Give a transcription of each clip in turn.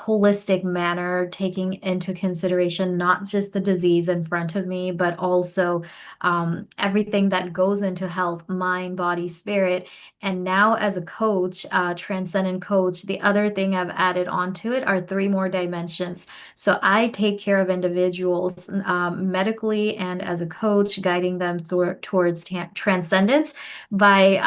holistic manner, taking into consideration not just the disease in front of me, but also everything that goes into health, mind, body, spirit. And now, as a coach, transcendent coach, the other thing I've added onto it are three more dimensions. So I take care of individuals medically and as a coach, guiding them towards transcendence by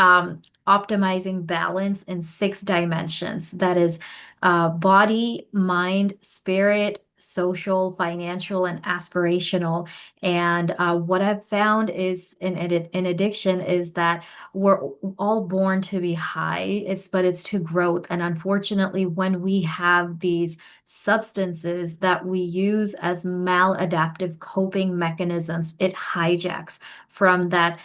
optimizing balance in six dimensions. That is body, mind, spirit, social, financial, and aspirational. And what I've found is in addiction is that we're all born to be high. But it's to growth. And unfortunately, when we have these substances that we use as maladaptive coping mechanisms, it hijacks from that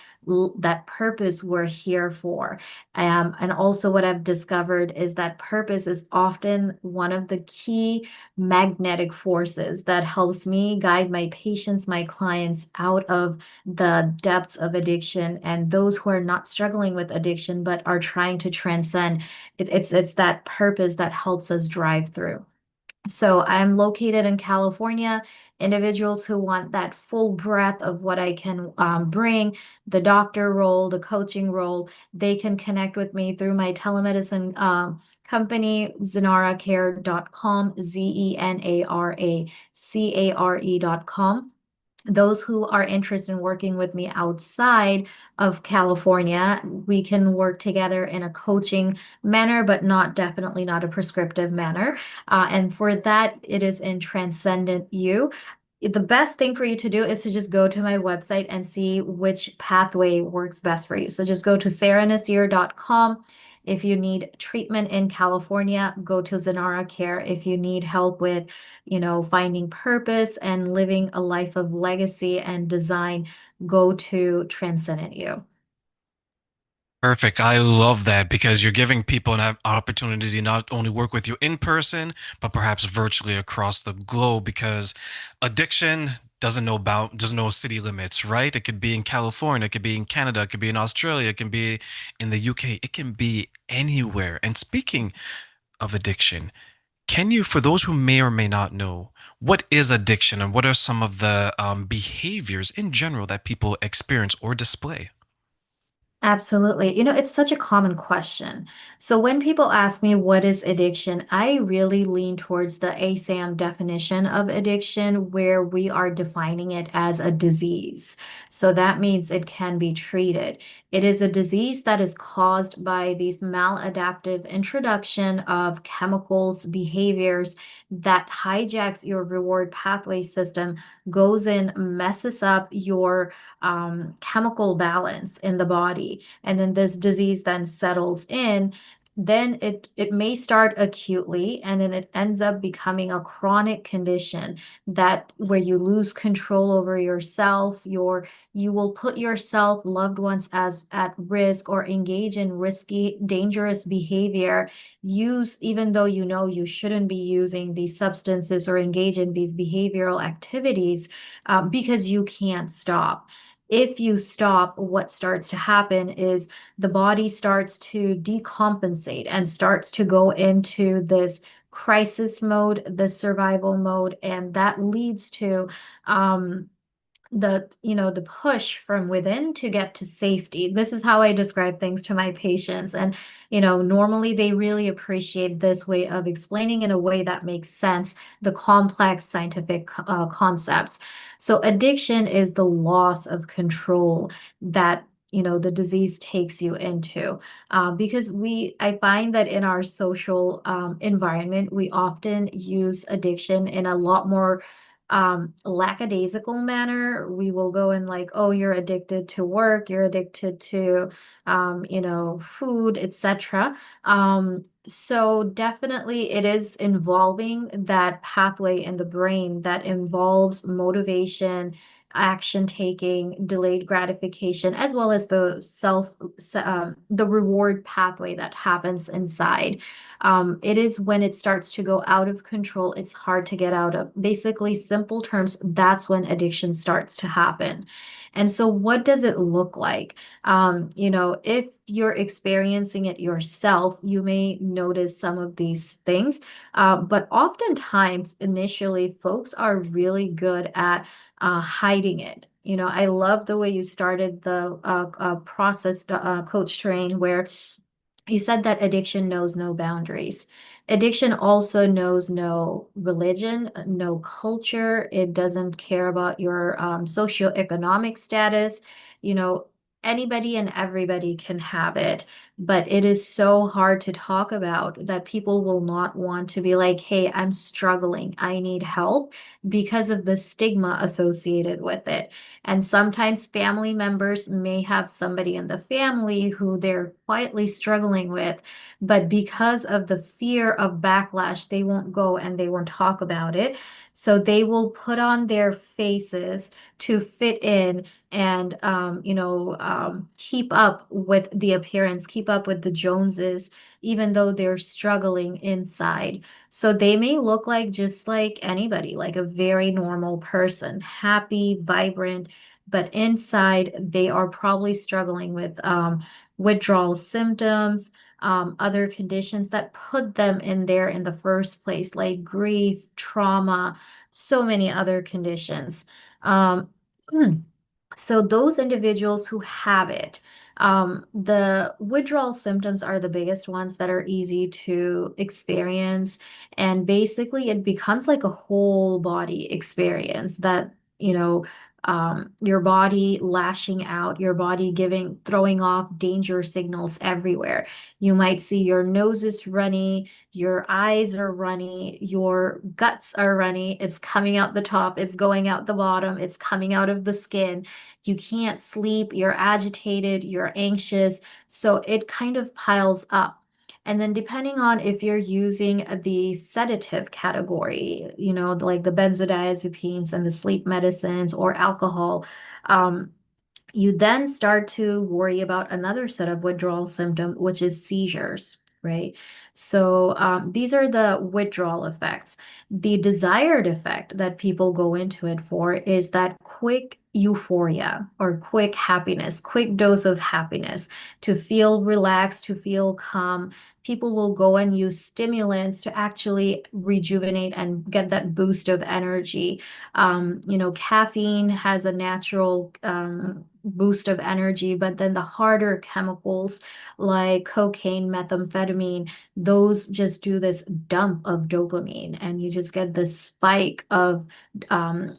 purpose we're here for. And also what I've discovered is that purpose is often one of the key magnetic forces that helps me guide my patients, my clients out of the depths of addiction, and those who are not struggling with addiction but are trying to transcend. It's that purpose that helps us drive through. So I'm located in California. Individuals who want that full breadth of what I can bring, the doctor role, the coaching role, they can connect with me through my telemedicine company, zenaracare.com, ZENARACARE.com. Those who are interested in working with me outside of California, we can work together in a coaching manner, but definitely not a prescriptive manner. And for that, it is in Transcendent You. The best thing for you to do is to just go to my website and see which pathway works best for you. So just go to sarahnaseer.com. If you need treatment in California, go to Zenara Care. If you need help with, finding purpose and living a life of legacy and design, go to Transcendent You. Perfect. I love that because you're giving people an opportunity to not only work with you in person, but perhaps virtually across the globe because addiction doesn't know city limits, right? It could be in California, it could be in Canada, it could be in Australia, it can be in the UK, it can be anywhere. And speaking of addiction, can you, for those who may or may not know, what is addiction and what are some of the behaviors in general that people experience or display? Absolutely. It's such a common question. So when people ask me what is addiction, I really lean towards the ASAM definition of addiction, where we are defining it as a disease. So that means it can be treated. It is a disease that is caused by these maladaptive introduction of chemicals, behaviors that hijacks your reward pathway system, goes in, messes up your chemical balance in the body, and then this disease then settles in. Then it may start acutely, and then it ends up becoming a chronic condition that where you lose control over yourself, you will put yourself, loved ones as at risk, or engage in risky, dangerous behavior, use even though you know you shouldn't be using these substances or engage in these behavioral activities, because you can't stop. If you stop, what starts to happen is the body starts to decompensate and starts to go into this crisis mode, the survival mode, and that leads to um, the push from within to get to safety. This is how I describe things to my patients. And normally they really appreciate this way of explaining in a way that makes sense the complex scientific concepts. So addiction is the loss of control that the disease takes you into, because I find that in our social environment, we often use addiction in a lot more lackadaisical manner. We will go in like, oh, you're addicted to work, you're addicted to food, etc. So definitely it is involving that pathway in the brain that involves motivation, action taking, delayed gratification, as well as the reward pathway that happens inside. It is when it starts to go out of control, it's hard to get out of. Basically, simple terms, that's when addiction starts to happen. And so, what does it look like? If you're experiencing it yourself, you may notice some of these things. But oftentimes, initially, folks are really good at hiding it. You know, I love the way you started the process coach train where you said that addiction knows no boundaries. Addiction also knows no religion, no culture. It doesn't care about your socioeconomic status. You know, anybody and everybody can have it, but it is so hard to talk about that people will not want to be like, hey, I'm struggling. I need help because of the stigma associated with it. And sometimes family members may have somebody in the family who they're quietly struggling with, but because of the fear of backlash, they won't go and they won't talk about it. So they will put on their faces to fit in and, keep up with the appearance, keep up with the Joneses, even though they're struggling inside. So they may look like just like anybody, like a very normal person, happy, vibrant, but inside they are probably struggling with withdrawal symptoms, other conditions that put them in there in the first place, like grief, trauma, so many other conditions. Um, so those individuals who have it, the withdrawal symptoms are the biggest ones that are easy to experience. And basically, it becomes like a whole body experience that, your body lashing out, your body throwing off danger signals everywhere. You might see your nose is runny, your eyes are runny, your guts are runny. It's coming out the top, it's going out the bottom, it's coming out of the skin. You can't sleep, you're agitated, you're anxious. So it kind of piles up. And then depending on if you're using the sedative category, like the benzodiazepines and the sleep medicines or alcohol, um, you then start to worry about another set of withdrawal symptom, which is seizures, right? So these are the withdrawal effects. The desired effect that people go into it for is that quick euphoria or quick happiness, quick dose of happiness to feel relaxed, to feel calm. People will go and use stimulants to actually rejuvenate and get that boost of energy. Caffeine has a natural boost of energy, but then the harder chemicals like cocaine, methamphetamine, those just do this dump of dopamine, and you just get this spike of um,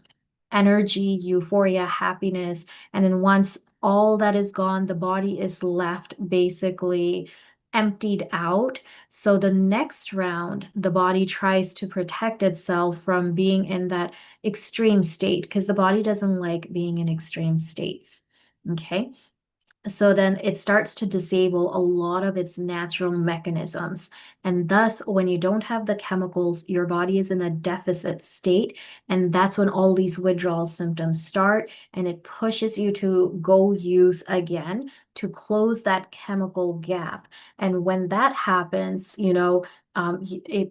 energy, euphoria, happiness. And then once all that is gone, the body is left basically emptied out. So the next round, the body tries to protect itself from being in that extreme state because the body doesn't like being in extreme states. Okay. So then it starts to disable a lot of its natural mechanisms. And thus, when you don't have the chemicals, your body is in a deficit state. And that's when all these withdrawal symptoms start. And it pushes you to go use again to close that chemical gap. And when that happens,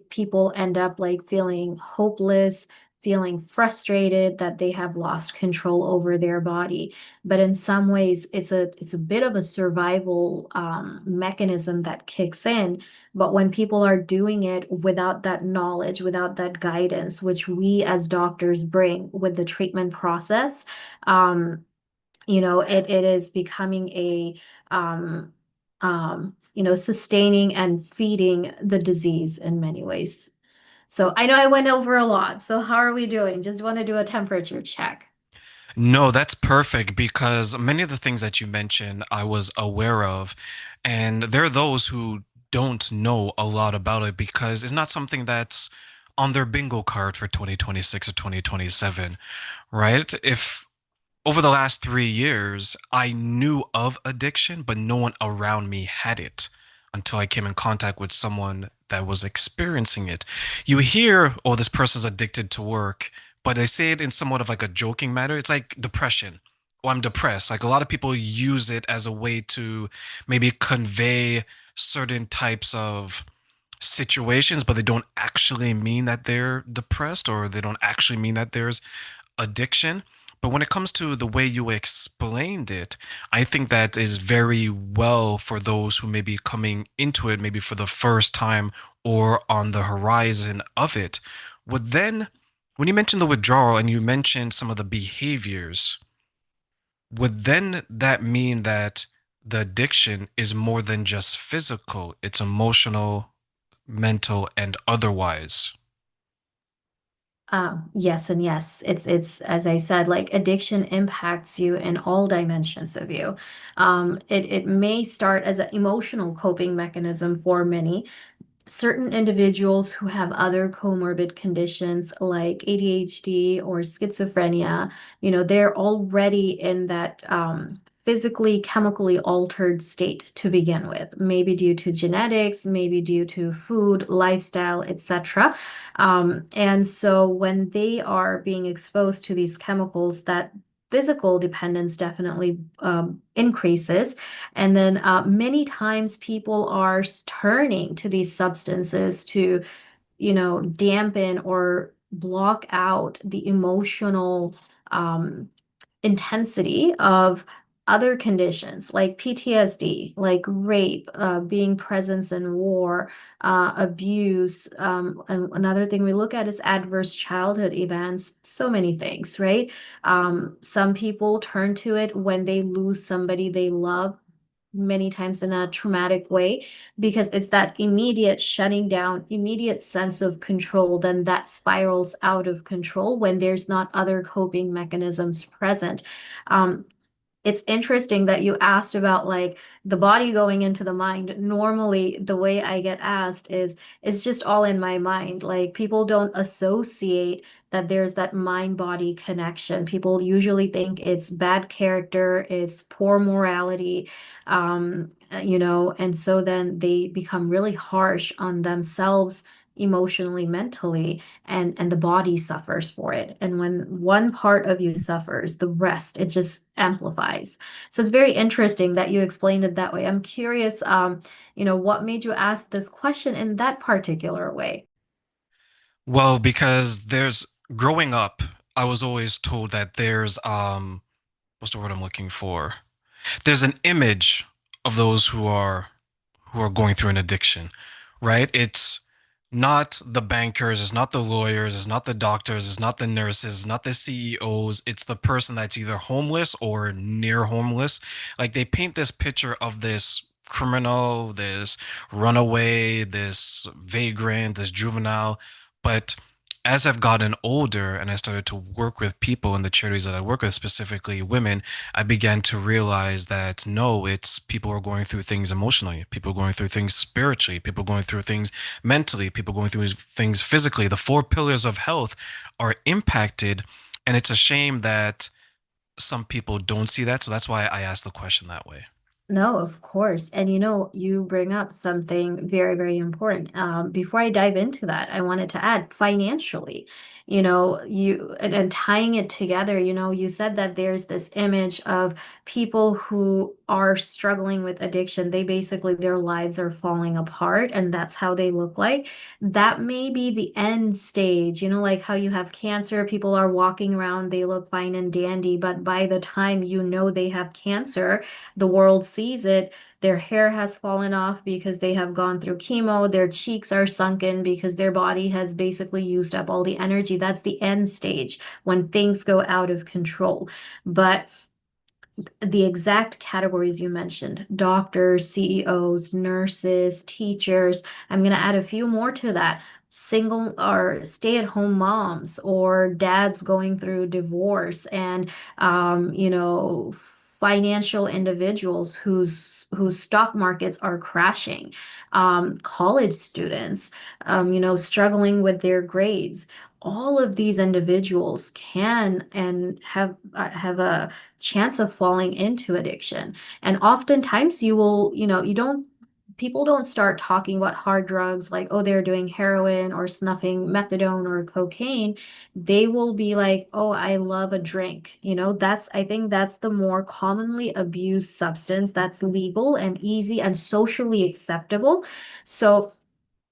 people end up like feeling hopeless, feeling frustrated that they have lost control over their body. But in some ways it's a bit of a survival mechanism that kicks in. But when people are doing it without that knowledge, without that guidance, which we as doctors bring with the treatment process, it is becoming a sustaining and feeding the disease in many ways. So I know I went over a lot. So how are we doing? Just want to do a temperature check. No, that's perfect because many of the things that you mentioned I was aware of. And there are those who don't know a lot about it because it's not something that's on their bingo card for 2026 or 2027, right? If over the last 3 years, I knew of addiction, but no one around me had it until I came in contact with someone that was experiencing it. You hear, oh, this person's addicted to work, but they say it in somewhat of like a joking manner. It's like depression. Oh, I'm depressed. Like a lot of people use it as a way to maybe convey certain types of situations, but they don't actually mean that they're depressed or they don't actually mean that there's addiction. But when it comes to the way you explained it, I think that is very well for those who may be coming into it, maybe for the first time or on the horizon of it. Would then, when you mentioned the withdrawal and you mentioned some of the behaviors, would then that mean that the addiction is more than just physical, it's emotional, mental, and otherwise? Yes and yes. It's as I said, like addiction impacts you in all dimensions of you. It may start as an emotional coping mechanism for many, certain individuals who have other comorbid conditions like ADHD or schizophrenia, they're already in that physically, chemically altered state to begin with, maybe due to genetics, maybe due to food, lifestyle, etc. And so when they are being exposed to these chemicals, that physical dependence definitely increases. And then many times people are turning to these substances to, dampen or block out the emotional um, intensity of other conditions like PTSD, like rape, being present in war, abuse. And another thing we look at is adverse childhood events, so many things, right? Some people turn to it when they lose somebody they love, many times in a traumatic way, because it's that immediate shutting down, immediate sense of control, then that spirals out of control when there's not other coping mechanisms present. Um, it's interesting that you asked about like the body going into the mind. Normally, the way I get asked is it's just all in my mind. Like people don't associate that there's that mind-body connection. People usually think it's bad character, it's poor morality, and so then they become really harsh on themselves emotionally, mentally, and the body suffers for it. And when one part of you suffers, the rest, it just amplifies. So it's very interesting that you explained it that way. I'm curious, what made you ask this question in that particular way? Well, because there's growing up, I was always told that there's what's the word I'm looking for? There's an image of those who are going through an addiction, right? It's not the bankers, it's not the lawyers, it's not the doctors, it's not the nurses, it's not the CEOs. It's the person that's either homeless or near homeless. Like they paint this picture of this criminal, this runaway, this vagrant, this juvenile. But as I've gotten older and I started to work with people in the charities that I work with, specifically women, I began to realize that no, it's people are going through things emotionally, people are going through things spiritually, people are going through things mentally, people are going through things physically. The four pillars of health are impacted, and it's a shame that some people don't see that. So that's why I asked the question that way. No, of course. And you bring up something very, very important. Before I dive into that, I wanted to add financially, and tying it together, you said that there's this image of people who are struggling with addiction. They basically, their lives are falling apart, and that's how they look like. That may be the end stage, like how you have cancer, people are walking around, they look fine and dandy, but by the time they have cancer, the world sees it. Their hair has fallen off because they have gone through chemo. Their cheeks are sunken because their body has basically used up all the energy. That's the end stage when things go out of control. But the exact categories you mentioned, doctors, CEOs, nurses, teachers. I'm going to add a few more to that. Single or stay-at-home moms or dads going through divorce and financial individuals whose stock markets are crashing, college students, struggling with their grades. All of these individuals can and have a chance of falling into addiction. And oftentimes you don't, people don't start talking about hard drugs like, oh, they're doing heroin or snuffing methadone or cocaine. They will be like, oh, I love a drink. I think that's the more commonly abused substance that's legal and easy and socially acceptable. So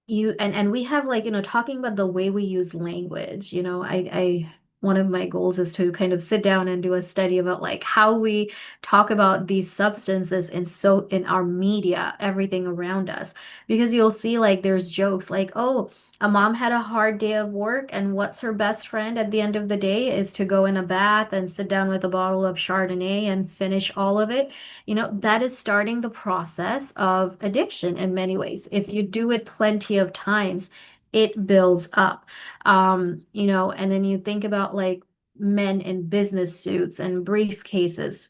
and we have like, talking about the way we use language, I one of my goals is to kind of sit down and do a study about like how we talk about these substances in our media, everything around us. Because you'll see like there's jokes like, oh, a mom had a hard day of work, and what's her best friend at the end of the day is to go in a bath and sit down with a bottle of Chardonnay and finish all of it. That is starting the process of addiction in many ways. If you do it plenty of times, it builds up. And then you think about like men in business suits and briefcases,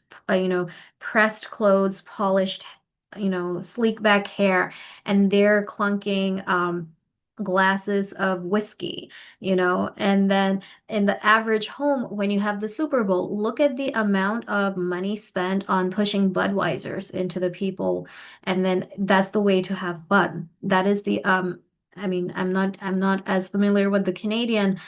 pressed clothes, polished, sleek back hair, and they're clunking glasses of whiskey, and then in the average home, when you have the Super Bowl, look at the amount of money spent on pushing Budweisers into the people, and then that's the way to have fun. That is the I mean, I'm not as familiar with the Canadian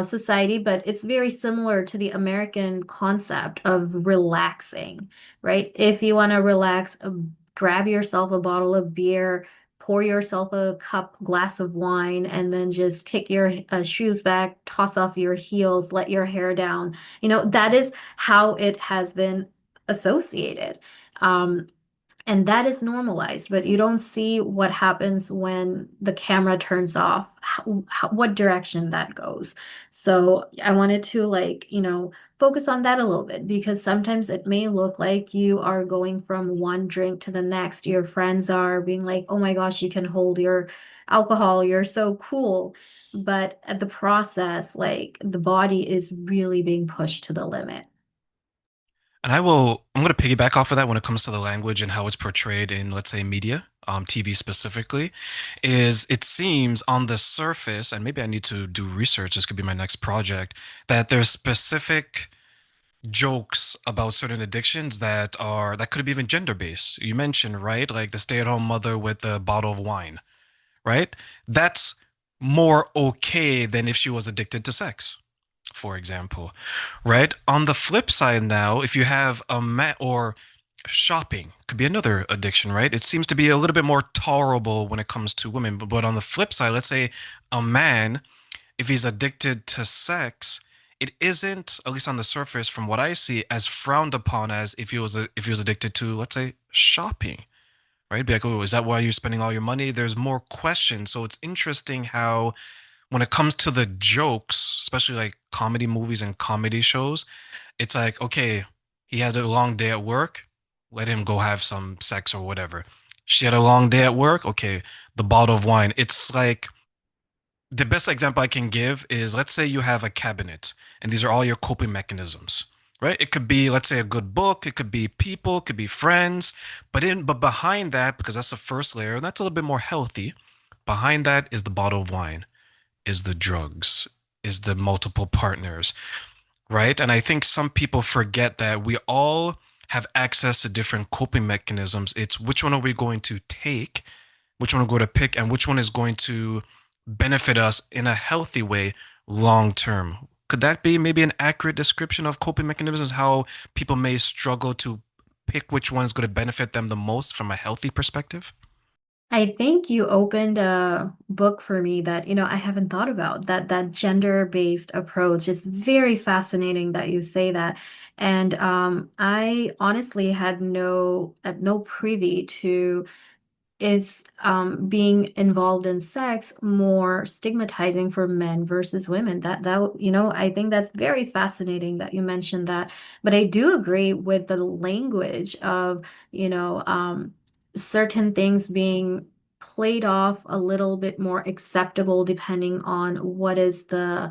society, but it's very similar to the American concept of relaxing, right? If you want to relax, grab yourself a bottle of beer, pour yourself a glass of wine, and then just kick your shoes back, toss off your heels, let your hair down. That is how it has been associated. Um, and that is normalized, but you don't see what happens when the camera turns off, what direction that goes. So I wanted to focus on that a little bit because sometimes it may look like you are going from one drink to the next. Your friends are being like, oh my gosh, you can hold your alcohol, you're so cool. But at the process, like the body is really being pushed to the limit. And I'm going to piggyback off of that when it comes to the language and how it's portrayed in, let's say, media, TV specifically, is it seems on the surface, and maybe I need to do research, this could be my next project, that there's specific jokes about certain addictions that could be even gender based. You mentioned, right? Like the stay-at-home mother with the bottle of wine, right? That's more okay than if she was addicted to sex, for example, right? On the flip side, now, if you have a man or shopping could be another addiction, right? It seems to be a little bit more tolerable when it comes to women. But on the flip side, let's say a man, if he's addicted to sex, it isn't, at least on the surface, from what I see, as frowned upon as if he was addicted to, let's say, shopping, right? Be like, oh, is that why you're spending all your money? There's more questions. So it's interesting how when it comes to the jokes, especially like comedy movies and comedy shows, it's like, okay, he had a long day at work, let him go have some sex or whatever. She had a long day at work, okay, the bottle of wine. It's like the best example I can give is, let's say you have a cabinet and these are all your coping mechanisms, right? It could be, let's say, a good book, it could be people, it could be friends, but behind that, because that's the first layer, and that's a little bit more healthy, behind that is the bottle of wine, is the drugs, is the multiple partners, right? And I think some people forget that we all have access to different coping mechanisms. It's which one are we going to take, which one are we going to pick, and which one is going to benefit us in a healthy way long term. Could that be maybe an accurate description of coping mechanisms, how people may struggle to pick which one is going to benefit them the most from a healthy perspective? I think you opened a book for me that, I haven't thought about that gender-based approach. It's very fascinating that you say that. And I honestly had no privy to is being involved in sex more stigmatizing for men versus women. I think that's very fascinating that you mentioned that. But I do agree with the language of, you know, um, certain things being played off a little bit more acceptable depending on what is the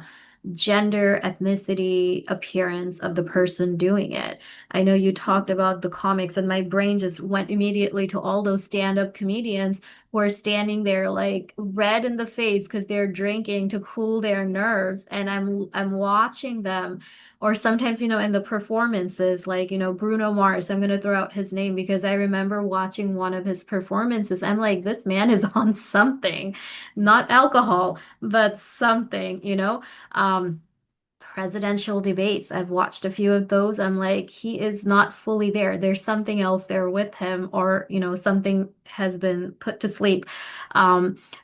gender, ethnicity, appearance of the person doing it. I know you talked about the comics, and my brain just went immediately to all those stand-up comedians who are standing there like red in the face because they're drinking to cool their nerves. And I'm watching them. Or sometimes, in the performances, like, Bruno Mars, I'm gonna throw out his name because I remember watching one of his performances. I'm like, this man is on something, not alcohol, but something. Um, Presidential debates. I've watched a few of those. I'm like, he is not fully there. There's something else there with him, or, something has been put to sleep.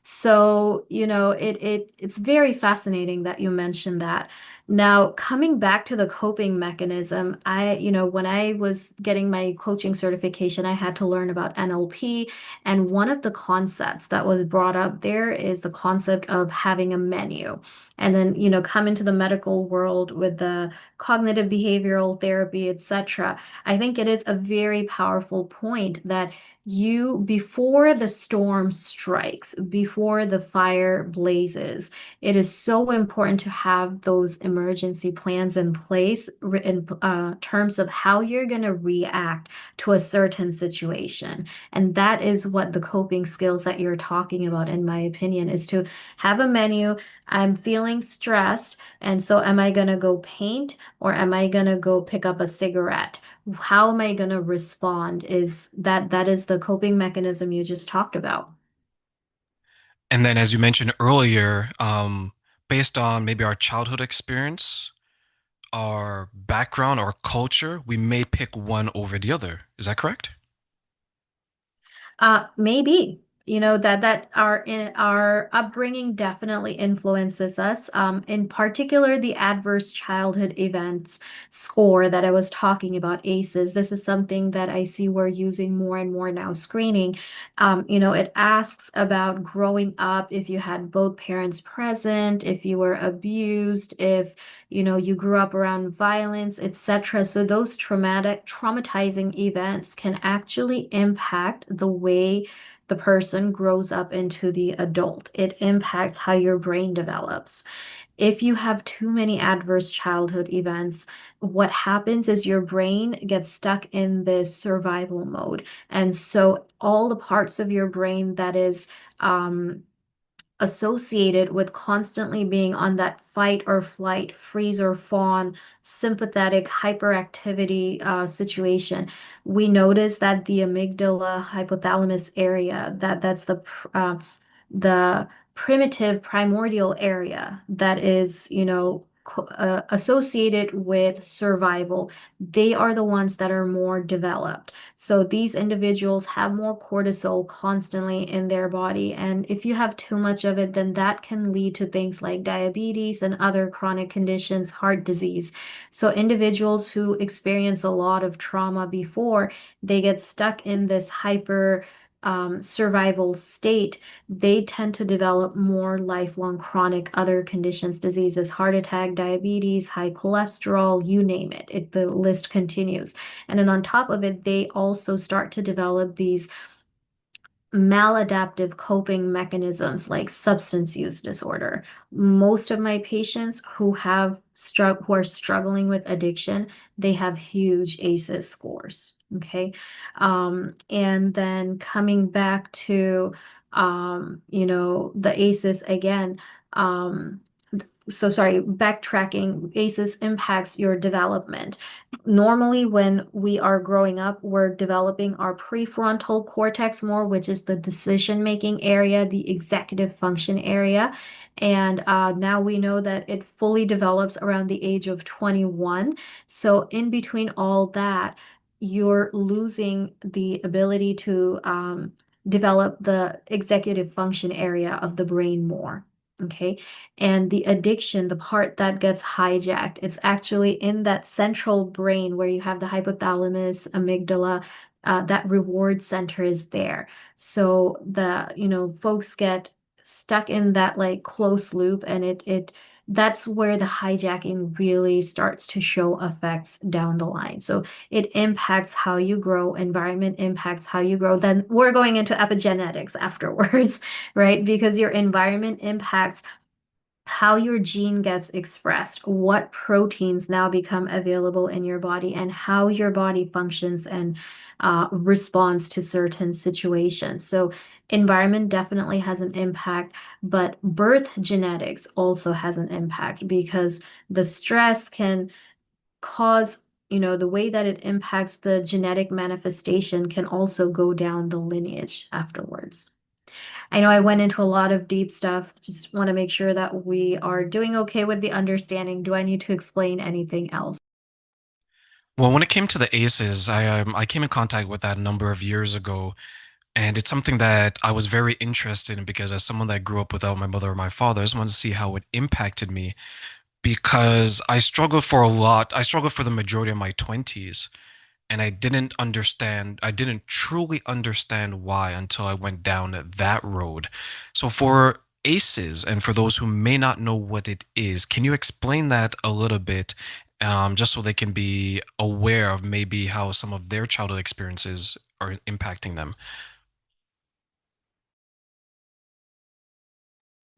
So, it's very fascinating that you mentioned that. Now, coming back to the coping mechanism, when I was getting my coaching certification, I had to learn about NLP. And one of the concepts that was brought up there is the concept of having a menu. And then, come into the medical world with the cognitive behavioral therapy, etc. I think it is a very powerful point that before the storm strikes, before the fire blazes, it is so important to have those emergency plans in place in terms of how you're going to react to a certain situation. And that is what the coping skills that you're talking about, in my opinion, is to have a menu. I'm feeling stressed, and so am I going to go paint or am I going to go pick up a cigarette? How am I going to respond? That is the coping mechanism you just talked about. And then, as you mentioned earlier, based on maybe our childhood experience, our background, our culture, we may pick one over the other. Is that correct? Maybe. That our upbringing definitely influences us. In particular, the adverse childhood events score that I was talking about, ACEs. This is something that I see we're using more and more now screening. It asks about growing up, if you had both parents present, if you were abused, if you grew up around violence, etc. So those traumatizing events can actually impact the way the person grows up into the adult. It impacts how your brain develops. If you have too many adverse childhood events, what happens is your brain gets stuck in this survival mode. And so all the parts of your brain that is associated with constantly being on that fight or flight, freeze or fawn, sympathetic hyperactivity situation. We notice that the amygdala hypothalamus area, that's the primitive primordial area that is, associated with survival. They are the ones that are more developed. So these individuals have more cortisol constantly in their body. And if you have too much of it, then that can lead to things like diabetes and other chronic conditions, heart disease. So individuals who experience a lot of trauma before, they get stuck in this hyper survival state, they tend to develop more lifelong chronic other conditions, diseases, heart attack, diabetes, high cholesterol, you name it. The list continues. And then on top of it, they also start to develop these maladaptive coping mechanisms like substance use disorder. Most of my patients who are struggling with addiction, they have huge ACEs scores. Okay. And then coming back to the ACEs again, um, so sorry, backtracking, ACEs impacts your development. Normally, when we are growing up, we're developing our prefrontal cortex more, which is the decision-making area, the executive function area. And now we know that it fully develops around the age of 21. So in between all that, you're losing the ability to develop the executive function area of the brain more. Okay. And the addiction, the part that gets hijacked, it's actually in that central brain where you have the hypothalamus, amygdala, that reward center is there. So folks get stuck in that like close loop and that's where the hijacking really starts to show effects down the line. So it impacts how you grow, environment impacts how you grow. Then we're going into epigenetics afterwards, right? Because your environment impacts how your gene gets expressed, what proteins now become available in your body, and how your body functions and responds to certain situations. So, environment definitely has an impact, but birth genetics also has an impact because the stress can cause, the way that it impacts the genetic manifestation can also go down the lineage afterwards. I know I went into a lot of deep stuff. Just want to make sure that we are doing okay with the understanding. Do I need to explain anything else? Well, when it came to the ACEs, I came in contact with that a number of years ago, and it's something that I was very interested in because as someone that grew up without my mother or my father, I just wanted to see how it impacted me. because I struggled for a lot. I struggled for the majority of my 20s, and I didn't truly understand why until I went down that road. So for ACEs, and for those who may not know what it is, can you explain that a little bit, just so they can be aware of maybe how some of their childhood experiences are impacting them?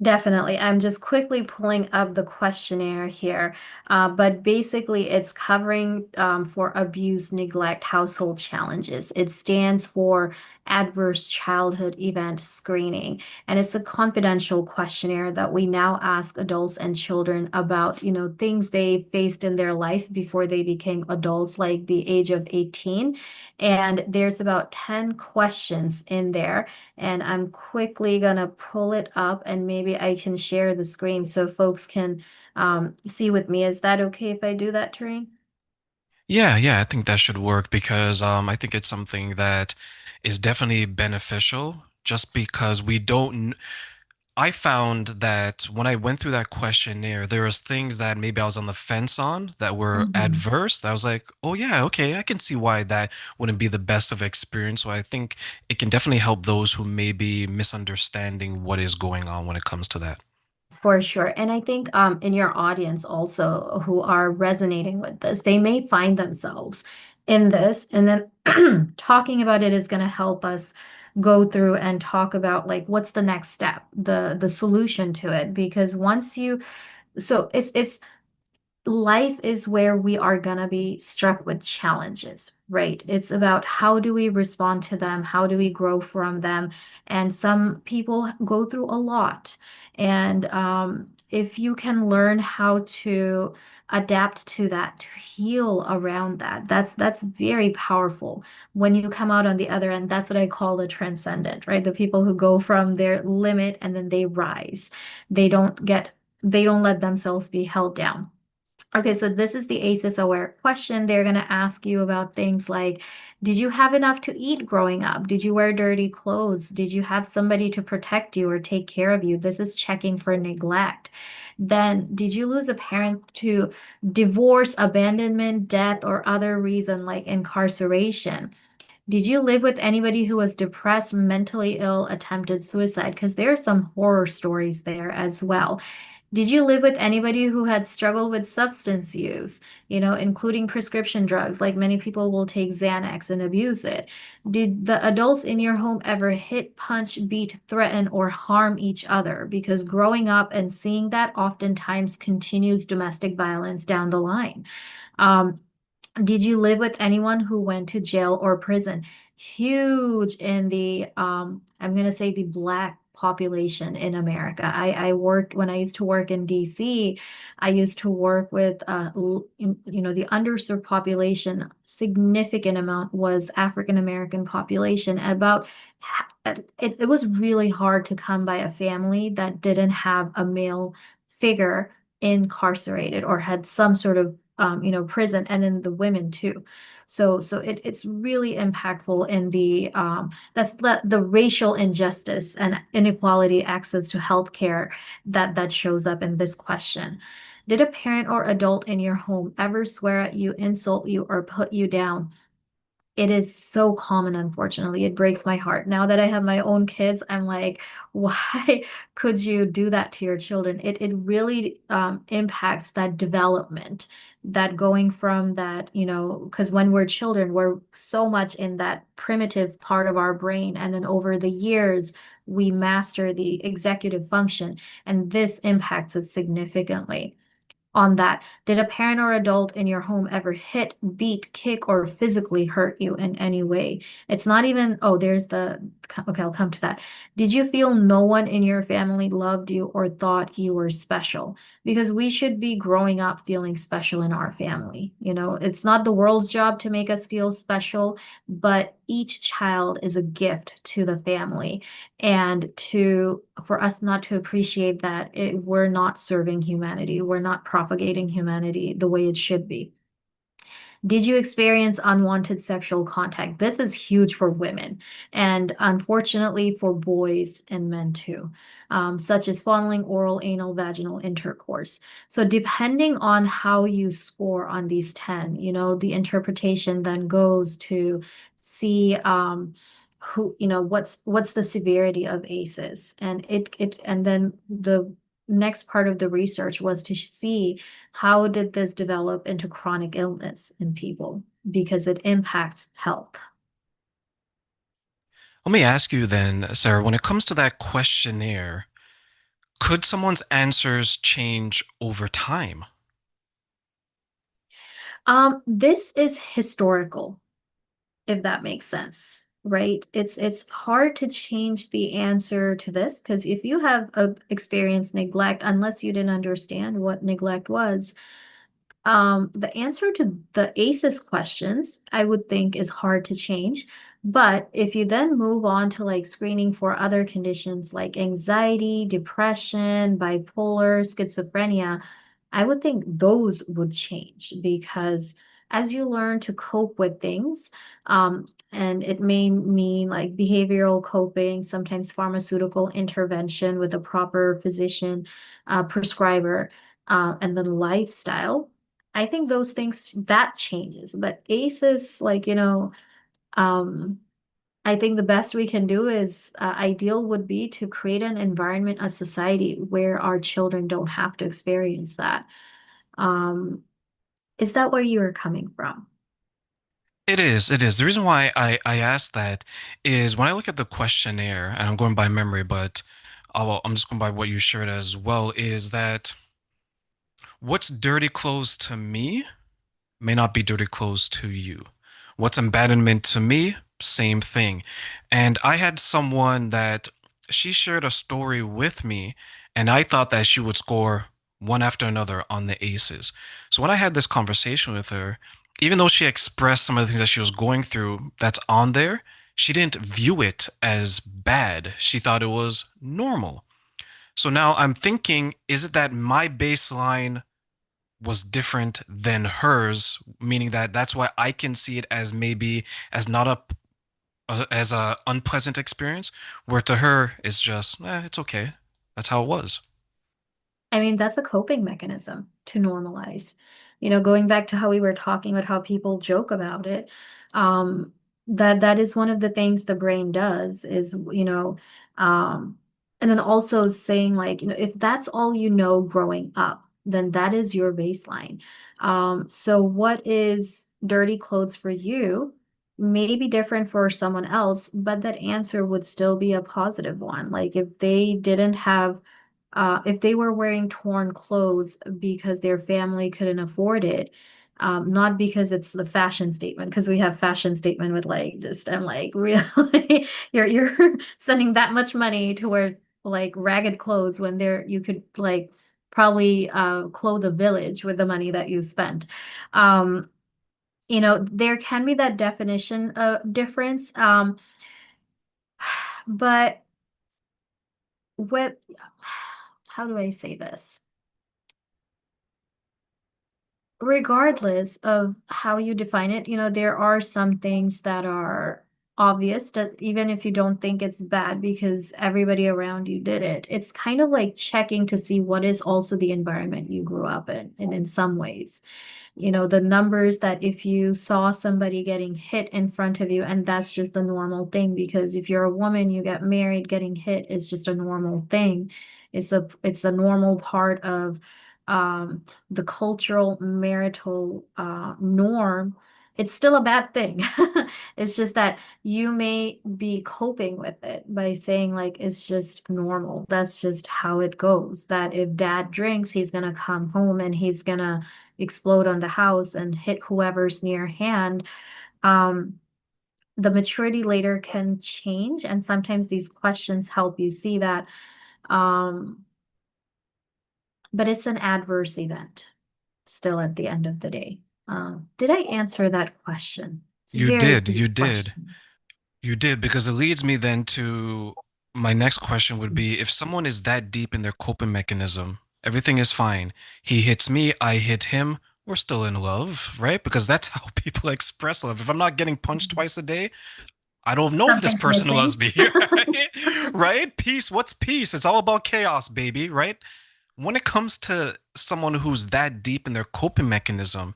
Definitely. I'm just quickly pulling up the questionnaire here. But basically, it's covering for abuse, neglect, household challenges. It stands for Adverse Childhood Event Screening. And it's a confidential questionnaire that we now ask adults and children about, things they faced in their life before they became adults, like the age of 18. And there's about 10 questions in there. And I'm quickly gonna pull it up and maybe I can share the screen so folks can see with me. Is that okay if I do that, Tareen? Yeah, yeah, I think that should work because I think it's something that is definitely beneficial just because we don't. I found that when I went through that questionnaire, there was things that maybe I was on the fence on that were Mhm. adverse. That I was like, oh yeah, okay, I can see why that wouldn't be the best of experience. So I think it can definitely help those who may be misunderstanding what is going on when it comes to that. For sure. And I think in your audience also who are resonating with this, they may find themselves in this. And then talking about it is going to help us go through and talk about like what's the next step, the solution to it. Because once you so it's life is where we are going to be struck with challenges, right? It's about how do we respond to them? How do we grow from them? And some people go through a lot. And if you can learn how to adapt to that, to heal around that, that's very powerful. When you come out on the other end, that's what I call the transcendent, right? The people who go from their limit and then they rise. They don't let themselves be held down. Okay, so this is the ACEs aware question. They're going to ask you about things like, did you have enough to eat growing up? Did you wear dirty clothes? Did you have somebody to protect you or take care of you? This is checking for neglect. Then, did you lose a parent to divorce, abandonment, death, or other reason like incarceration? Did you live with anybody who was depressed, mentally ill, attempted suicide? Because there are some horror stories there as well. Did you live with anybody who had struggled with substance use, including prescription drugs? Like many people will take Xanax and abuse it. Did the adults in your home ever hit, punch, beat, threaten, or harm each other? Because growing up and seeing that oftentimes continues domestic violence down the line. Um, did you live with anyone who went to jail or prison? Huge in the, I'm going to say the Black population in America. I worked, when I used to work in DC, I used to work with, the underserved population, significant amount was African American population. And it was really hard to come by a family that didn't have a male figure incarcerated or had some sort of prison, and then the women too. So it's really impactful in that's the racial injustice and inequality access to healthcare that shows up in this question. Did a parent or adult in your home ever swear at you, insult you, or put you down? It is so common, unfortunately. It breaks my heart. Now that I have my own kids, I'm like, why could you do that to your children? It really impacts that development, that going from that, because when we're children, we're so much in that primitive part of our brain. And then over the years, we master the executive function, and this impacts it significantly on that. Did a parent or adult in your home ever hit, beat, kick, or physically hurt you in any way? It's not even, oh, okay, I'll come to that. Did you feel no one in your family loved you or thought you were special? Because we should be growing up feeling special in our family. It's not the world's job to make us feel special, but each child is a gift to the family. And for us not to appreciate that, we're not serving humanity, we're not propagating humanity the way it should be. Did you experience unwanted sexual contact? This is huge for women and unfortunately for boys and men too, such as fondling, oral, anal, vaginal intercourse. So depending on how you score on these 10, the interpretation then goes to see who, what's the severity of ACEs. And then the next part of the research was to see how did this develop into chronic illness in people because it impacts health. Let me ask you then, Sarah, when it comes to that questionnaire, could someone's answers change over time? This is historical, if that makes sense, right? It's hard to change the answer to this because if you have experienced neglect, unless you didn't understand what neglect was, the answer to the ACEs questions, I would think, is hard to change. But if you then move on to like screening for other conditions like anxiety, depression, bipolar, schizophrenia, I would think those would change because as you learn to cope with things, and it may mean like behavioral coping, sometimes pharmaceutical intervention with a proper physician, prescriber, and then lifestyle. I think those things that changes, but ACEs, like, um, I think the best we can do is ideal would be to create an environment, a society where our children don't have to experience that. Um, is that where you are coming from? It is, it is. The reason why I asked that is when I look at the questionnaire, and I'm going by memory, but I'm just going by what you shared as well, is that what's dirty clothes to me may not be dirty clothes to you. What's abandonment to me, same thing. And I had someone that she shared a story with me, and I thought that she would score one after another on the aces. So when I had this conversation with her, even though she expressed some of the things that she was going through that's on there, she didn't view it as bad. She thought it was normal. So now I'm thinking, is it that my baseline was different than hers, meaning that that's why I can see it as maybe as not as a unpleasant experience, where to her it's just it's okay. That's how it was. I mean, that's a coping mechanism to normalize. Going back to how we were talking about how people joke about it, um, that is one of the things the brain does is, um, and then also saying like, if that's all you know growing up, then that is your baseline. So what is dirty clothes for you may be different for someone else, but that answer would still be a positive one. Like if they were wearing torn clothes because their family couldn't afford it, not because it's the fashion statement, because we have fashion statement with like just I'm like really you're spending that much money to wear like ragged clothes when there you could like probably clothe a village with the money that you spent. Um, there can be that definition difference. But with how do I say this? Regardless of how you define it, there are some things that are obvious that even if you don't think it's bad because everybody around you did it, it's kind of like checking to see what is also the environment you grew up in, and in some ways. The numbers that if you saw somebody getting hit in front of you, and that's just the normal thing, because if you're a woman, you get married, getting hit is just a normal thing. It's a normal part of the cultural marital norm. It's still a bad thing. It's just that you may be coping with it by saying like it's just normal. That's just how it goes. That if dad drinks, he's gonna come home and he's gonna explode on the house and hit whoever's near hand. Um, the maturity later can change, and sometimes these questions help you see that. Um, but it's an adverse event still at the end of the day. Did I answer that question? It's a You very did, deep you did, question. you did, because it leads me then to my next question would be if someone is that deep in their coping mechanism, everything is fine. He hits me, I hit him. we're still in love, right? Because that's how people express love. If I'm not getting punched twice a day, I don't know if this Something's person loves missing. me, right? Right? Peace, what's peace? It's all about chaos, baby, right? When it comes to someone who's that deep in their coping mechanism,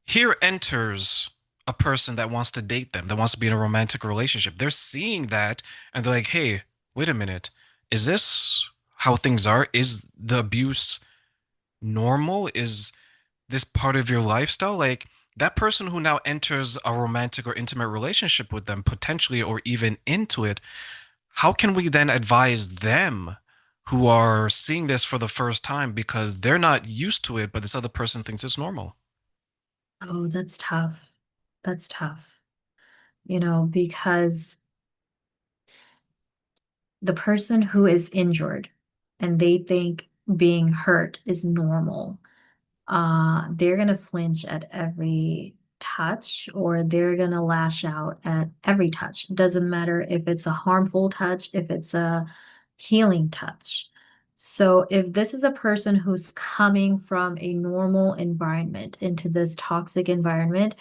here enters a person that wants to date them, that wants to be in a romantic relationship. They're seeing that and they're like, hey, wait a minute. Is this how things are? Is the abuse normal? Is this part of your lifestyle? Like that person who now enters a romantic or intimate relationship with them, potentially, or even into it, how can we then advise them who are seeing this for the first time because they're not used to it, but this other person thinks it's normal? Oh, that's tough. That's tough, because the person who is injured and they think being hurt is normal, they're gonna flinch at every touch or they're gonna lash out at every touch. Doesn't matter if it's a harmful touch, if it's a healing touch. So if this is a person who's coming from a normal environment into this toxic environment,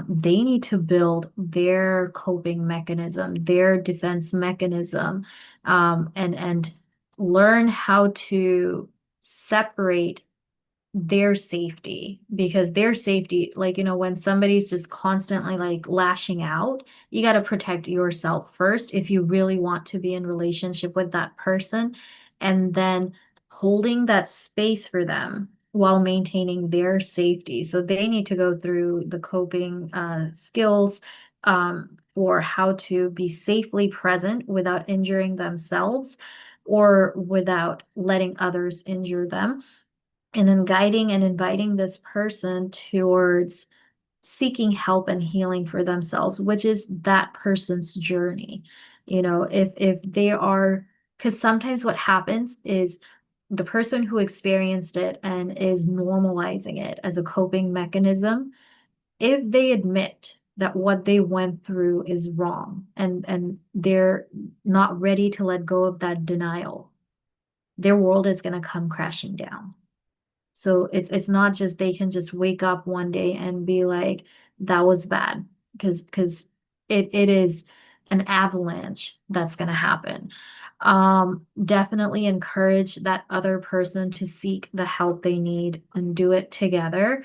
they need to build their coping mechanism, their defense mechanism, and learn how to separate their safety, because their safety, like, when somebody's just constantly like lashing out, you got to protect yourself first if you really want to be in relationship with that person, and then holding that space for them while maintaining their safety. So they need to go through the coping skills, for how to be safely present without injuring themselves or without letting others injure them, and then guiding and inviting this person towards seeking help and healing for themselves, which is that person's journey. If they are, because sometimes what happens is the person who experienced it and is normalizing it as a coping mechanism, if they admit that what they went through is wrong and they're not ready to let go of that denial, their world is going to come crashing down. So it's not just they can just wake up one day and be like, that was bad, because it is an avalanche that's going to happen. Definitely encourage that other person to seek the help they need and do it together,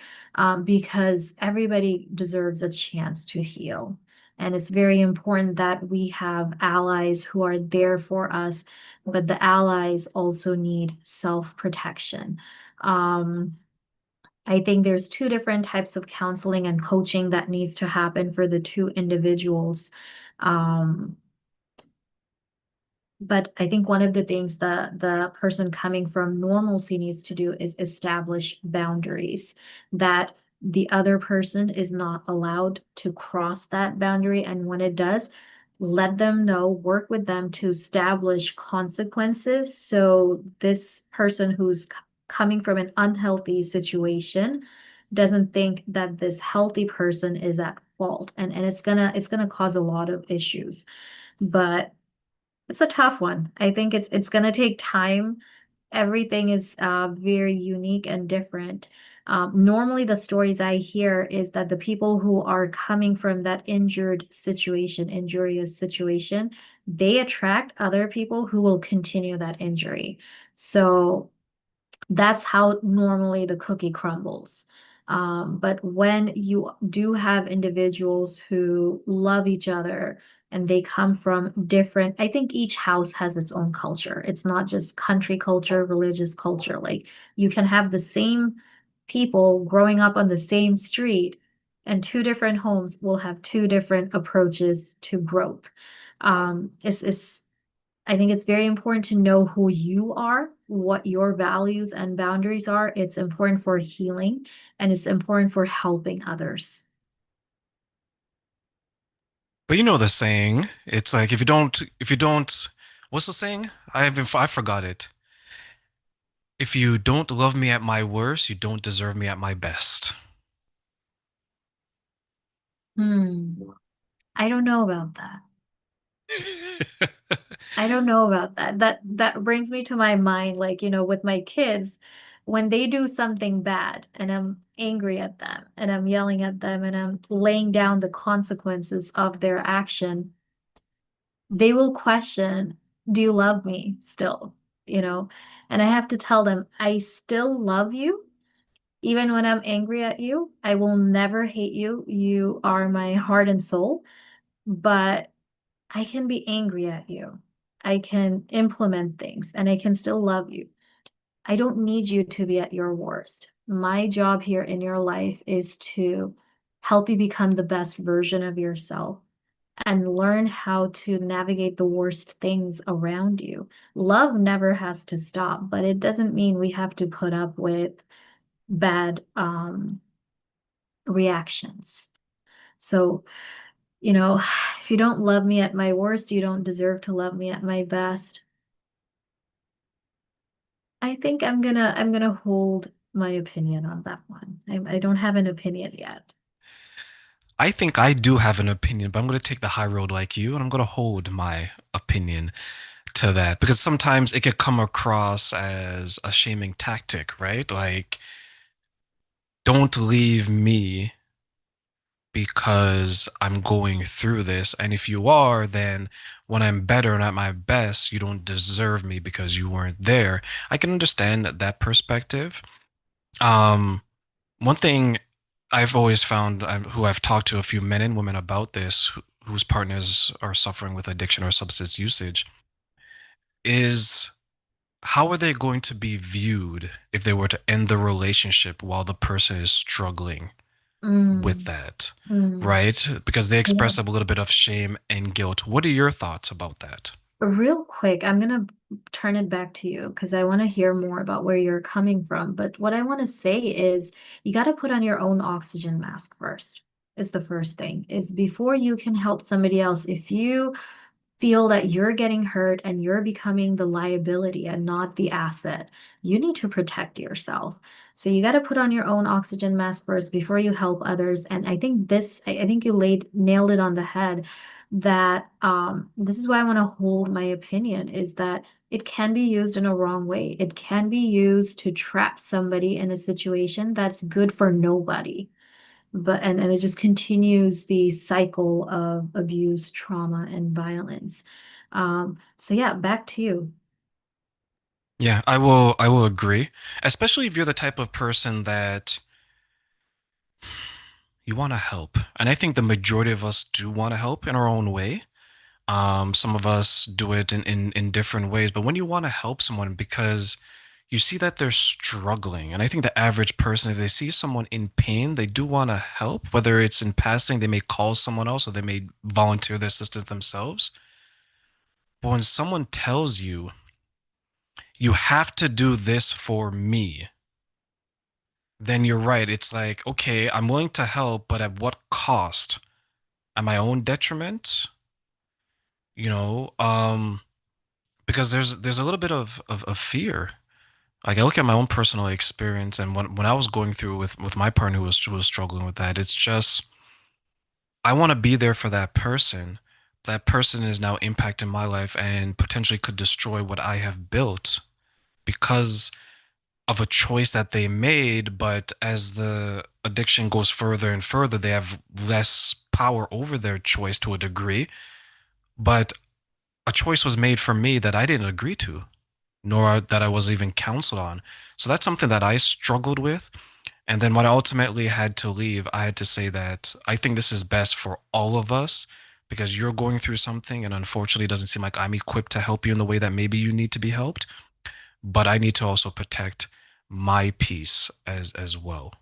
because everybody deserves a chance to heal. And it's very important that we have allies who are there for us, but the allies also need self-protection. Um, I think there's two different types of counseling and coaching that needs to happen for the two individuals. Um, but I think one of the things the person coming from normalcy needs to do is establish boundaries, that the other person is not allowed to cross that boundary. And when it does, let them know, work with them to establish consequences. So this person who's coming from an unhealthy situation doesn't think that this healthy person is at fault. And it's gonna cause a lot of issues. But it's a tough one. I think it's gonna take time. Everything is very unique and different. Normally, the stories I hear is that the people who are coming from that injured situation, injurious situation, they attract other people who will continue that injury. So that's how normally the cookie crumbles. But when you do have individuals who love each other and they come from different, I think each house has its own culture. It's not just country culture, religious culture. Like you can have the same people growing up on the same street, and two different homes will have two different approaches to growth. It's I think it's very important to know who you are, what your values and boundaries are. It's important for healing and it's important for helping others. But you know the saying, it's like if you don't, what's the saying? I forgot it. If you don't love me at my worst, you don't deserve me at my best. Hmm. I don't know about that. I don't know about that. That brings me to my mind, like, with my kids, when they do something bad and I'm angry at them and I'm yelling at them and I'm laying down the consequences of their action, they will question, do you love me still? You know, and I have to tell them, I still love you. Even when I'm angry at you, I will never hate you. You are my heart and soul, but I can be angry at you. I can implement things and I can still love you. I don't need you to be at your worst. My job here in your life is to help you become the best version of yourself and learn how to navigate the worst things around you. Love never has to stop, but it doesn't mean we have to put up with bad reactions. So, you know, if you don't love me at my worst, you don't deserve to love me at my best. I think I'm gonna hold my opinion on that one. I don't have an opinion yet. I think I do have an opinion, but I'm going to take the high road like you, and I'm going to hold my opinion to that because sometimes it could come across as a shaming tactic, right? Like, don't leave me because I'm going through this. And if you are, then when I'm better and at my best, you don't deserve me because you weren't there. I can understand that perspective. Um, One thing I've always found, who I've talked to a few men and women about this, whose partners are suffering with addiction or substance usage, is how are they going to be viewed if they were to end the relationship while the person is struggling with Mm, that, mm. right? Because they Yeah. express a little bit of shame and guilt. What are your thoughts about that? Real quick, I'm gonna turn it back to you because I want to hear more about where you're coming from. But what I want to say is you got to put on your own oxygen mask first, is the first thing, is before you can help somebody else. If you feel that you're getting hurt and you're becoming the liability and not the asset, you need to protect yourself. So you got to put on your own oxygen mask first before you help others. And I think I think you nailed it on the head that this is why I want to hold my opinion is that it can be used in a wrong way. It can be used to trap somebody in a situation that's good for nobody. But and it just continues the cycle of abuse, trauma, and violence. So yeah, back to you. Yeah, I will agree, especially if you're the type of person that you want to help. And I think the majority of us do want to help in our own way. Some of us do it in different ways, but when you want to help someone because you see that they're struggling, and I think the average person, if they see someone in pain, they do want to help, whether it's in passing, they may call someone else or they may volunteer their assistance themselves. But when someone tells you, you have to do this for me, then you're right. It's like, okay, I'm willing to help, but at what cost? At my own detriment? You know, because there's a little bit of fear. Like I look at my own personal experience, and when I was going through with my partner who was struggling with that, it's just I want to be there for that person. That person is now impacting my life and potentially could destroy what I have built because of a choice that they made. But as the addiction goes further and further, they have less power over their choice to a degree. But a choice was made for me that I didn't agree to, nor that I was even counseled on. So that's something that I struggled with. And then when I ultimately had to leave, I had to say that I think this is best for all of us because you're going through something and unfortunately it doesn't seem like I'm equipped to help you in the way that maybe you need to be helped, but I need to also protect my peace as well.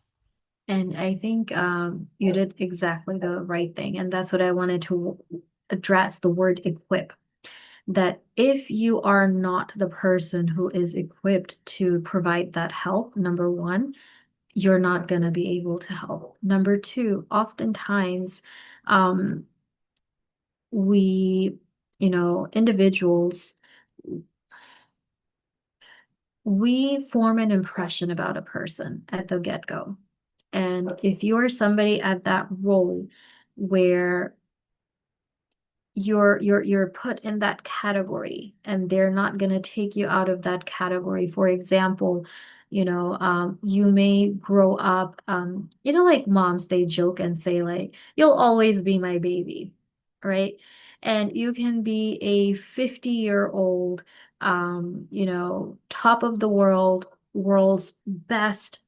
And I think you did exactly the right thing. And that's what I wanted to address the word equip. That if you are not the person who is equipped to provide that help, number one, you're not going to be able to help. Number two, oftentimes, um, we, individuals, we form an impression about a person at the get-go. And if you're somebody at that role where you're put in that category and they're not going to take you out of that category. For example, you may grow up, like moms, they joke and say like, you'll always be my baby, right? And you can be a 50-year-old, top of the world's best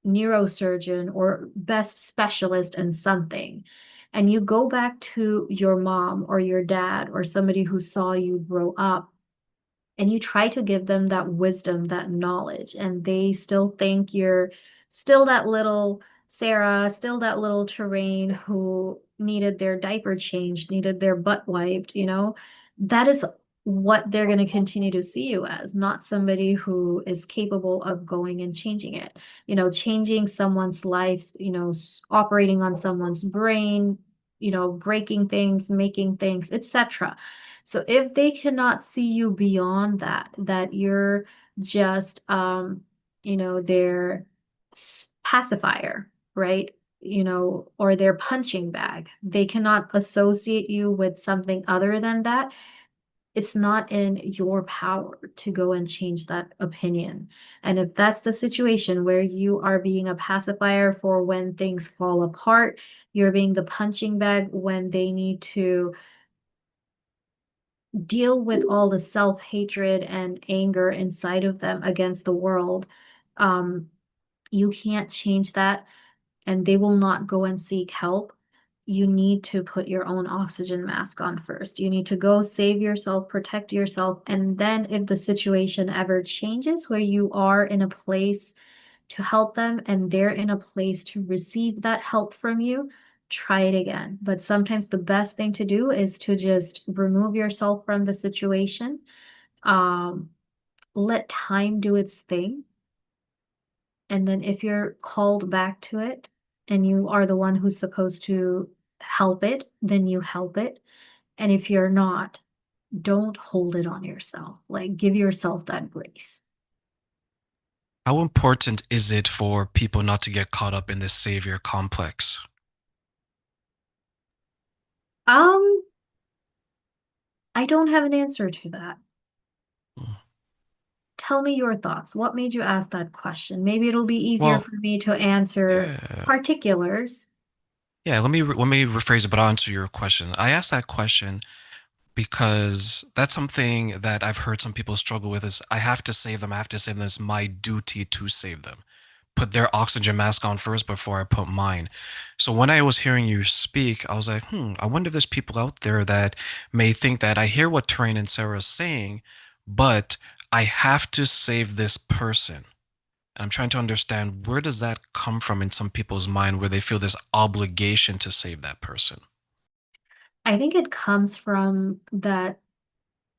neurosurgeon or best specialist in something, and you go back to your mom or your dad or somebody who saw you grow up, and you try to give them that wisdom, that knowledge, and they still think you're still that little Sarah, still that little Terrain who needed their diaper changed, needed their butt wiped, that is what they're going to continue to see you as, not somebody who is capable of going and changing it, changing someone's life, operating on someone's brain, breaking things, making things, etc. So if they cannot see you beyond that, that you're just, their pacifier, right? Or their punching bag, they cannot associate you with something other than that. It's not in your power to go and change that opinion. And if that's the situation where you are being a pacifier for when things fall apart, you're being the punching bag when they need to deal with all the self-hatred and anger inside of them against the world, um, you can't change that, and they will not go and seek help. You need to put your own oxygen mask on first. You need to go save yourself, protect yourself, and then if the situation ever changes where you are in a place to help them and they're in a place to receive that help from you, try it again. But sometimes the best thing to do is to just remove yourself from the situation, um, let time do its thing. And then if you're called back to it and you are the one who's supposed to help it, then you help it. And if you're not, don't hold it on yourself. Like give yourself that grace. How important is it for people not to get caught up in this savior complex? Um, I don't have an answer to that. Mm. Tell me your thoughts. What made you ask that question? Maybe it'll be easier Well, for me to answer yeah. particulars. Yeah, let me rephrase it, but I'll answer your question. I asked that question because that's something that I've heard some people struggle with is I have to save them. I have to save them. It's my duty to save them. Put their oxygen mask on first before I put mine. So when I was hearing you speak, I was like, I wonder if there's people out there that may think that I hear what Terrain and Sarah is saying, but I have to save this person. And I'm trying to understand where does that come from in some people's mind where they feel this obligation to save that person. I think it comes from that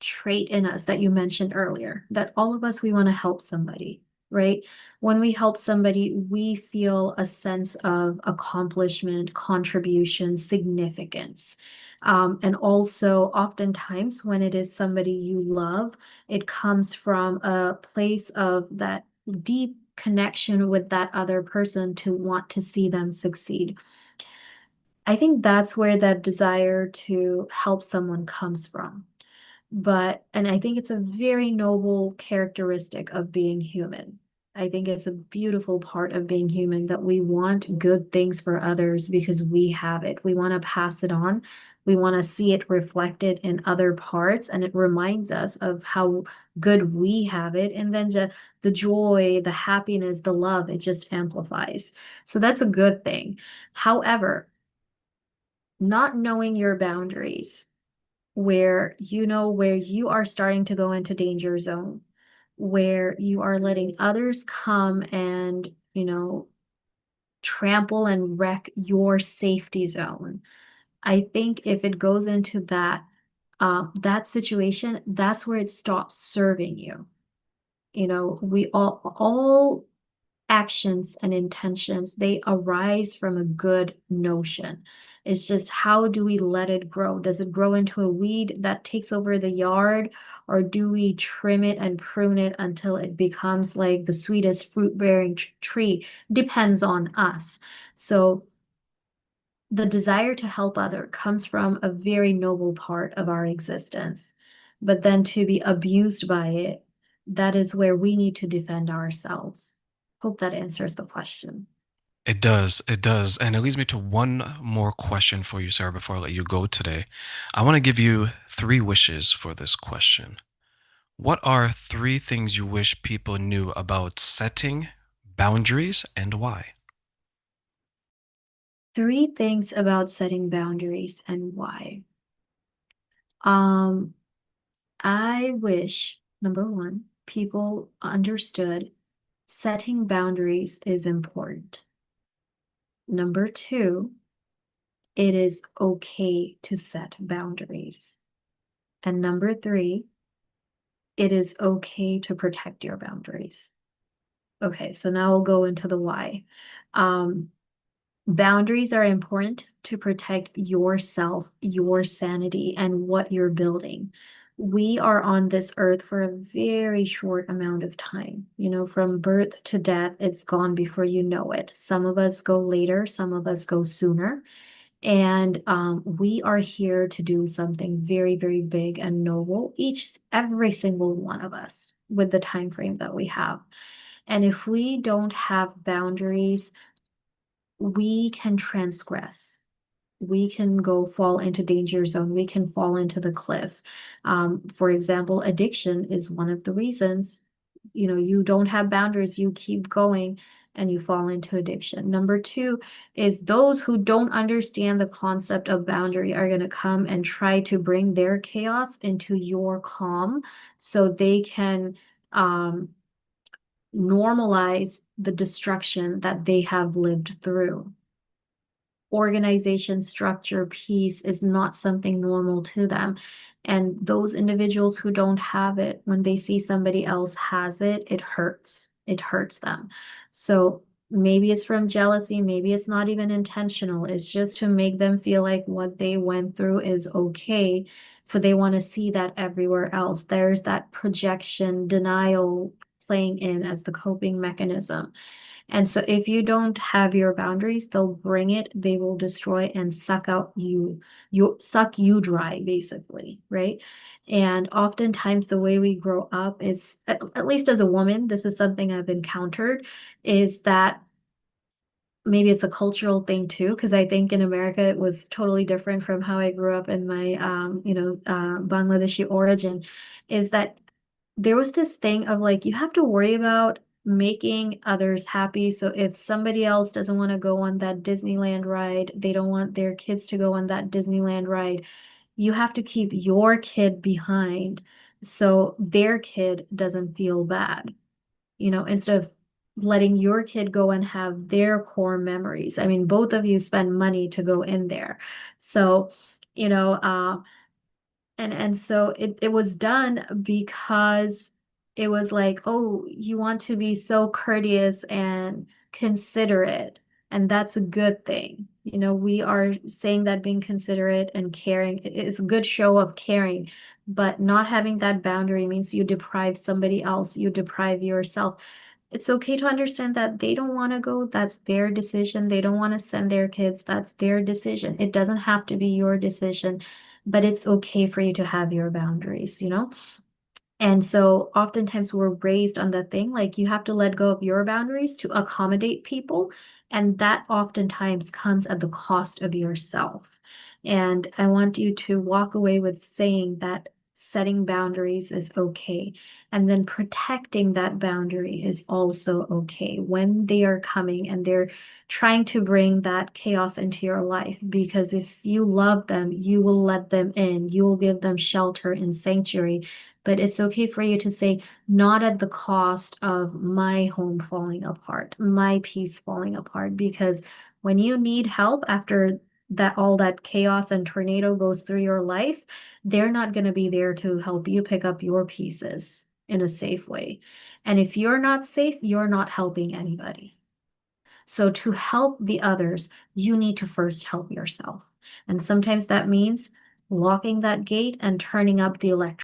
trait in us that you mentioned earlier, that all of us, we want to help somebody, right? When we help somebody, we feel a sense of accomplishment, contribution, significance. And also, oftentimes, when it is somebody you love, it comes from a place of that deep connection with that other person to want to see them succeed. I think that's where that desire to help someone comes from. And I think it's a very noble characteristic of being human. I think it's a beautiful part of being human that we want good things for others because we have it. We want to pass it on. We want to see it reflected in other parts, and it reminds us of how good we have it. And then the joy, the happiness, the love, it just amplifies. So that's a good thing. However, not knowing your boundaries, where you are starting to go into danger zone, where you are letting others come and, trample and wreck your safety zone. I think if it goes into that situation, that's where it stops serving you. We all actions and intentions, they arise from a good notion. It's just how do we let it grow? Does it grow into a weed that takes over the yard, or do we trim it and prune it until it becomes like the sweetest fruit-bearing tree? Depends on us. So The desire to help other comes from a very noble part of our existence. But then to be abused by it, that is where we need to defend ourselves. Hope that answers the question. It does. It does. And it leads me to one more question for you, Sarah, before I let you go today. I want to give you three wishes for this question. What are three things you wish people knew about setting boundaries and why? Three things about setting boundaries and why. Um, I wish, number one, people understood setting boundaries is important. Number two, it is okay to set boundaries. And number three, it is okay to protect your boundaries. Okay, so now we'll go into the why. Um, Boundaries are important to protect yourself, your sanity, and what you're building. We are on this earth for a very short amount of time. You know, from birth to death, it's gone before you know it. Some of us go later, some of us go sooner. And we are here to do something very, very big and noble, every single one of us, with the time frame that we have. And if we don't have boundaries, we can transgress. We can go fall into danger zone. We can fall into the cliff. For example, addiction is one of the reasons. You know, you don't have boundaries, you keep going and you fall into addiction. Number two is those who don't understand the concept of boundary are going to come and try to bring their chaos into your calm so they can normalize the destruction that they have lived through. Organization, structure, peace is not something normal to them. And those individuals who don't have it, when they see somebody else has it, it hurts. It hurts them. So maybe it's from jealousy, maybe it's not even intentional. It's just to make them feel like what they went through is okay. So they want to see that everywhere else. There's that projection, denial playing in as the coping mechanism. And so if you don't have your boundaries, they'll bring it, they will destroy and suck out suck you dry, basically, right? And oftentimes the way we grow up is, at least as a woman, this is something I've encountered, is that maybe it's a cultural thing too, because I think in America it was totally different from how I grew up in my Bangladeshi origin, is that there was this thing of like you have to worry about making others happy. So if somebody else doesn't want to go on that Disneyland ride, they don't want their kids to go on that Disneyland ride, you have to keep your kid behind so their kid doesn't feel bad, instead of letting your kid go and have their core memories. I mean, both of you spend money to go in there. So, you know, and so it was done because it was like, oh, you want to be so courteous and considerate, and that's a good thing. You know, we are saying that being considerate and caring is a good show of caring, but not having that boundary means you deprive somebody else, you deprive yourself. It's okay to understand that they don't want to go, that's their decision. They don't want to send their kids, that's their decision. It doesn't have to be your decision, but it's okay for you to have your boundaries, you know? And so oftentimes we're raised on that thing, like you have to let go of your boundaries to accommodate people. And that oftentimes comes at the cost of yourself. And I want you to walk away with saying that setting boundaries is okay. And then protecting that boundary is also okay when they are coming and they're trying to bring that chaos into your life. Because if you love them, you will let them in, you will give them shelter and sanctuary, but it's okay for you to say, not at the cost of my home falling apart, my peace falling apart. Because when you need help after that, all that chaos and tornado goes through your life, they're not going to be there to help you pick up your pieces in a safe way. And if you're not safe, you're not helping anybody. So to help the others, you need to first help yourself. And sometimes that means locking that gate and turning up the electric.